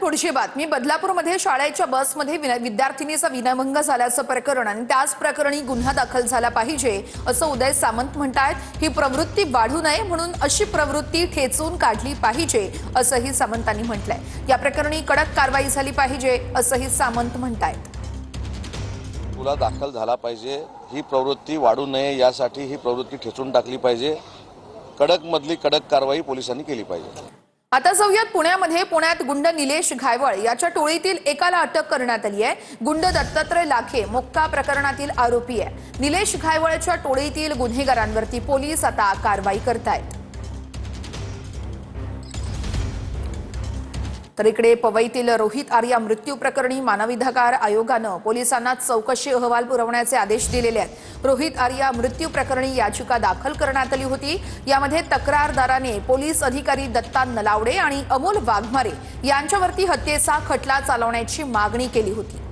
पुढची बातमी बदलापूरमध्ये शाळेच्या बसमध्ये विद्यार्थिनीचा विनयभंग झाल्याचं प्रकरण आणि त्याच प्रकरणी गुन्हा दाखल झाला पाहिजे असं उदय सामंत म्हणतात। ही प्रवृत्ती वाढू नये म्हणून अशी प्रवृत्ती ठेचून काढली पाहिजे असंही सामंतांनी म्हटलंय। या प्रकरणी कडक कारवाई झाली पाहिजे असंही सामंत म्हणतात। गुन्हा दाखल झाला पाहिजे, ही प्रवृत्ती वाढू नये यासाठी ही प्रवृत्ती ठेचून टाकली पाहिजे। कडक कारवाई पोलिसांनी केली पाहिजे। आता जाऊयात पुण्यात गुंड निलेश घायवळ याच्या टोळीतील एकाला अटक करण्यात आली आहे। गुंड दत्तात्रय लाखे मोक्का प्रकरणातील आरोपी आहे। निलेश घायवळच्या टोळीतील गुन्हेगारांवरती पोलीस आता कारवाई करतायत। तर इकडे पवईतील रोहित आर्या मृत्यू प्रकरणी मानवाधिकार आयोगानं पोलिसांना चौकशी अहवाल पुरवण्याचे आदेश दिलेले आहेत। रोहित आर्या मृत्यू प्रकरणी याचिका दाखल करण्यात आली होती। यामध्ये तक्रारदाराने पोलीस अधिकारी दत्ता नलावडे आणि अमोल वाघमारे यांच्यावरती हत्येचा खटला चालवण्याची मागणी केली होती।